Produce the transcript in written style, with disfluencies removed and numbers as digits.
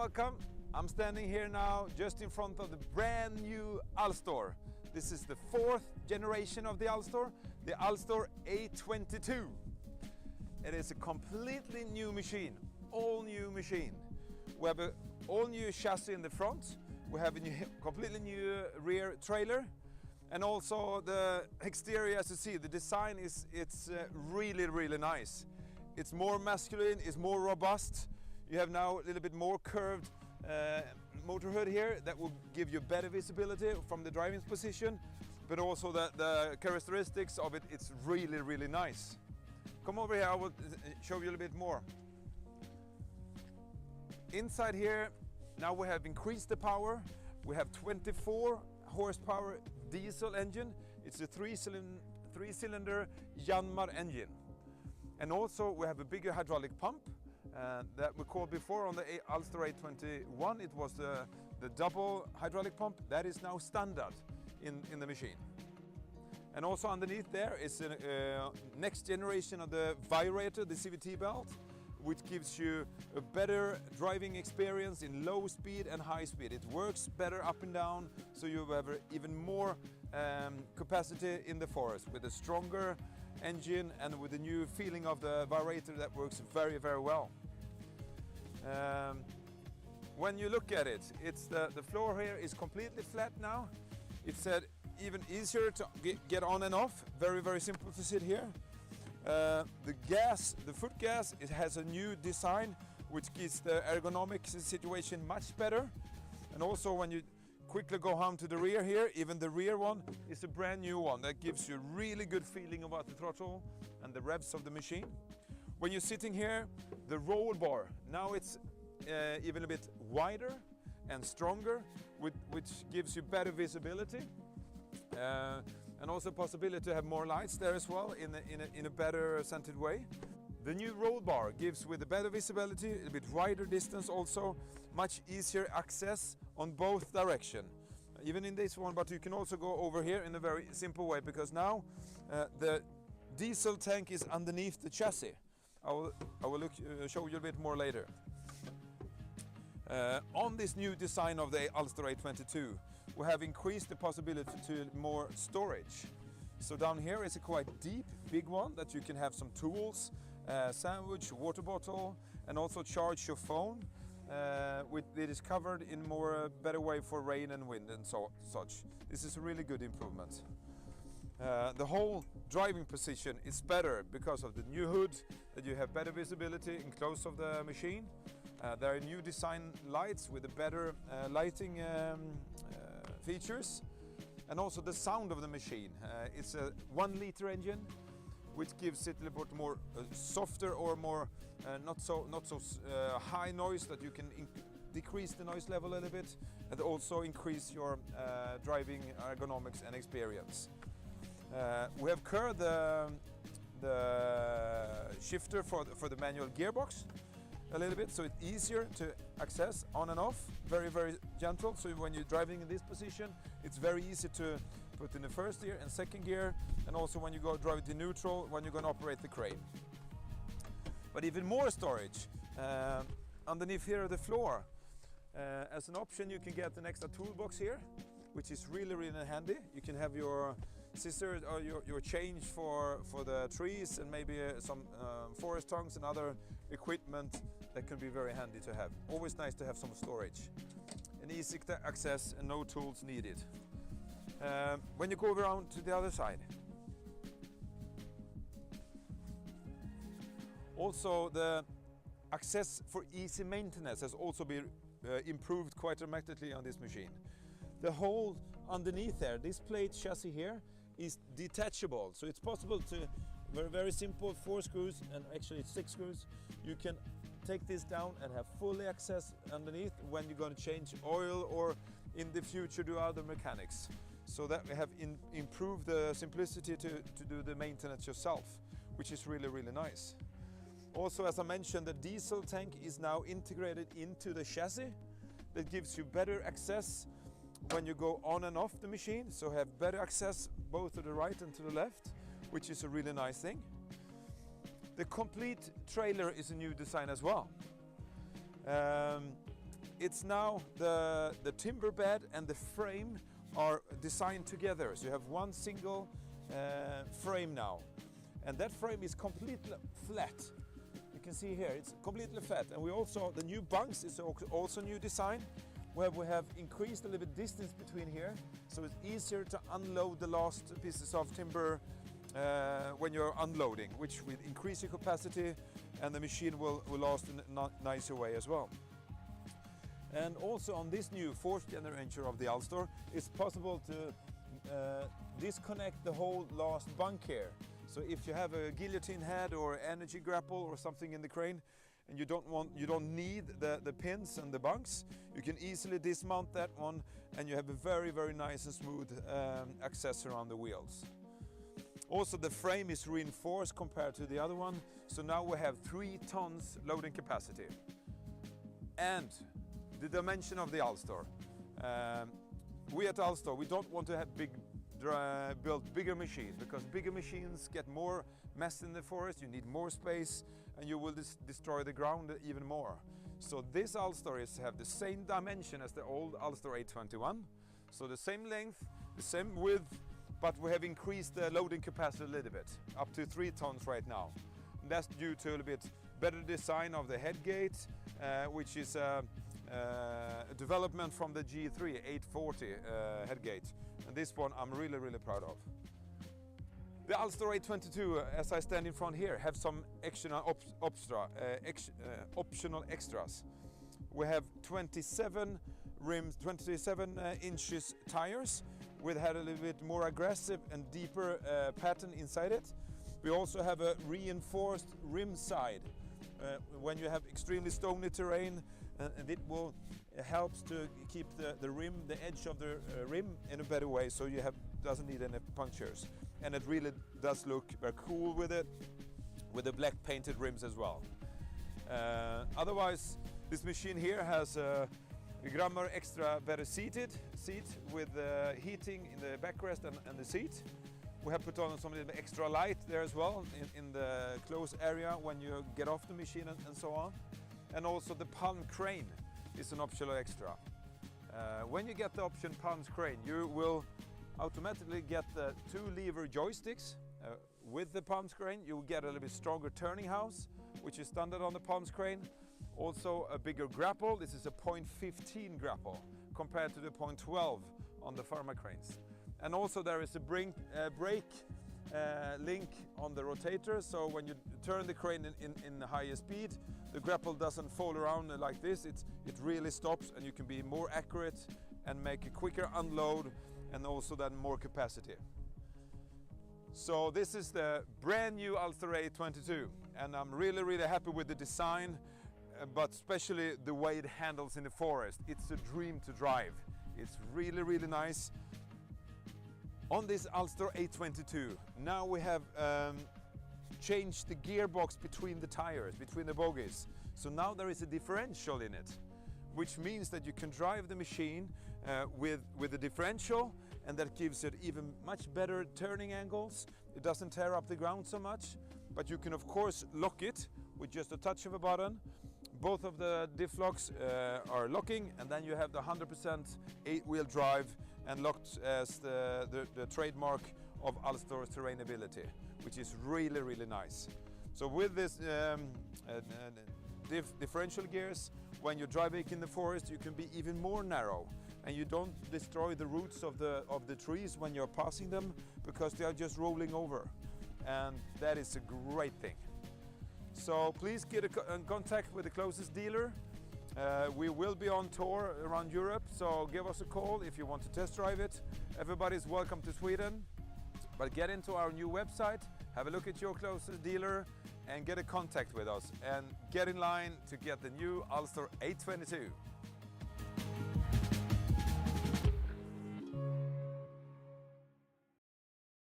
welcome. I'm standing here now just in front of the brand new Alstor. This is the fourth generation of the Alstor A22. It is a completely new machine, all new machine. We have an all new chassis in the front. We have a completely new rear trailer. And also the exterior, as you see, the design it's really nice. It's more masculine, it's more robust. You have now a little bit more curved motor hood here that will give you better visibility from the driving position, but also the characteristics of it, it's really nice. Come over here, I will show you a little bit more. Inside here, now we have increased the power. We have 24 horsepower diesel engine. It's a three-cylinder Yanmar engine. And also we have a bigger hydraulic pump that we called before on the Alstor A21. It was the double hydraulic pump. That is now standard in the machine. And also underneath there is a next generation of the vibrator, the CVT belt, which gives you a better driving experience in low speed and high speed. It works better up and down, so you have even more capacity in the forest with a stronger engine and with the new feeling of the vibrator that works very well. When you look at it, it's the floor here is completely flat now. It's even easier to get on and off. Very simple to sit here. The foot gas, it has a new design which gives the ergonomic situation much better. And also when you quickly go home to the rear here, even the rear one is a brand new one that gives you a really good feeling about the throttle and the revs of the machine. When you're sitting here, the roll bar, now it's even a bit wider and stronger, which gives you better visibility. And also possibility to have more lights there as well in a better centered way. The new roll bar gives with a better visibility, a bit wider distance also, much easier access on both directions. Even in this one, but you can also go over here in a very simple way, because now the diesel tank is underneath the chassis. I will show you a bit more later. On this new design of the Alstor A22, we have increased the possibility to more storage. So down here is a quite deep, big one that you can have some tools, sandwich, water bottle, and also charge your phone. It is covered in better way for rain and wind and such. This is a really good improvement. The whole driving position is better because of the new hood, that you have better visibility in close of the machine. There are new design lights with a better lighting features, and also the sound of the machine. It's a 1 liter engine, which gives it a little bit more softer or more not so high noise, that you can decrease the noise level a little bit, and also increase your driving ergonomics and experience. We have curved the shifter for the manual gearbox a little bit, so it's easier to access on and off, very gentle. So when you're driving in this position, it's very easy to put in the first gear and second gear, and also when you go drive it in neutral when you're going to operate the crane. But even more storage underneath here the floor. As an option, you can get an extra toolbox here, which is really handy. You can have your scissors or your change for the trees, and maybe some forest tongs and other equipment that can be very handy to have. Always nice to have some storage. And easy to access and no tools needed. When you go around to the other side. Also the access for easy maintenance has also been improved quite dramatically on this machine. The hole underneath there, this plate chassis here, is detachable, so it's possible to, very simple, 4 screws and actually 6 screws. You can take this down and have fully access underneath when you're going to change oil or in the future do other mechanics. So that we have improved the simplicity to do the maintenance yourself, which is really nice. Also, as I mentioned, the diesel tank is now integrated into the chassis. That gives you better access when you go on and off the machine, so have better access both to the right and to the left, which is a really nice thing. The complete trailer is a new design as well. it's now the timber bed and the frame are designed together. So you have one single frame now. And that frame is completely flat. You can see here, it's completely flat. And we also, the new bunks is also new design, where we have increased a little bit distance between here. So it's easier to unload the last pieces of timber when you're unloading, which will increase your capacity, and the machine will last in a nicer way as well. And also on this new fourth generation of the Alstor, it's possible to disconnect the whole last bunk here. So if you have a guillotine head or energy grapple or something in the crane, and you don't need the pins and the bunks, you can easily dismount that one, and you have a very, very nice and smooth access around the wheels. Also, the frame is reinforced compared to the other one, so now we have 3 tons loading capacity. And the dimension of the Alstor. We at Alstor, we don't want to have build bigger machines, because bigger machines get more mess in the forest, you need more space, and you will destroy the ground even more. So this Alstor have the same dimension as the old Alstor 821, so the same length, the same width, but we have increased the loading capacity a little bit, up to 3 tons right now. And that's due to a little bit better design of the head gate, which is a development from the G3 840 head gate. And this one I'm really, really proud of. The Alstor 822, as I stand in front here, have some optional extras. We have 27 rims, 27 inches tires, with had a little bit more aggressive and deeper pattern inside it. We also have a reinforced rim side. When you have extremely stony terrain, and it will helps to keep the rim, the edge of the rim in a better way, so you doesn't need any punctures. And it really does look very cool with it, with the black painted rims as well. Otherwise, this machine here has a grammar extra better seat with heating in the backrest and the seat. We have put on some extra light there as well in the close area when you get off the machine and so on. And also the palm crane is an optional extra. When you get the option palm crane, you will automatically get the 2 lever joysticks. With the palm crane, you will get a little bit stronger turning house, which is standard on the palm crane. Also a bigger grapple. This is a 0.15 grapple compared to the 0.12 on the Pharma cranes. And also there is a brake link on the rotator, so when you turn the crane in higher speed, the grapple doesn't fall around like this. It really stops, and you can be more accurate and make a quicker unload, and also then more capacity. So this is the brand new Alstor 822, and I'm really, really happy with the design, but especially the way it handles in the forest. It's a dream to drive. It's really, really nice. On this Alstor 822, now we have changed the gearbox between the tires, between the bogies. So now there is a differential in it, which means that you can drive the machine with the differential, and that gives it even much better turning angles. It doesn't tear up the ground so much, but you can of course lock it with just a touch of a button. Both of the diff locks are locking, and then you have the 100% 8-wheel drive, and locked as the trademark of Alstor's terrainability, which is really, really nice. So with this differential gears, when you're driving in the forest, you can be even more narrow, and you don't destroy the roots of the trees when you're passing them, because they are just rolling over, and that is a great thing. So please get in contact with the closest dealer. We will be on tour around Europe, so give us a call if you want to test drive it. Everybody's welcome to Sweden, but get into our new website, have a look at your closest dealer, and get in contact with us, and get in line to get the new Alstor 822.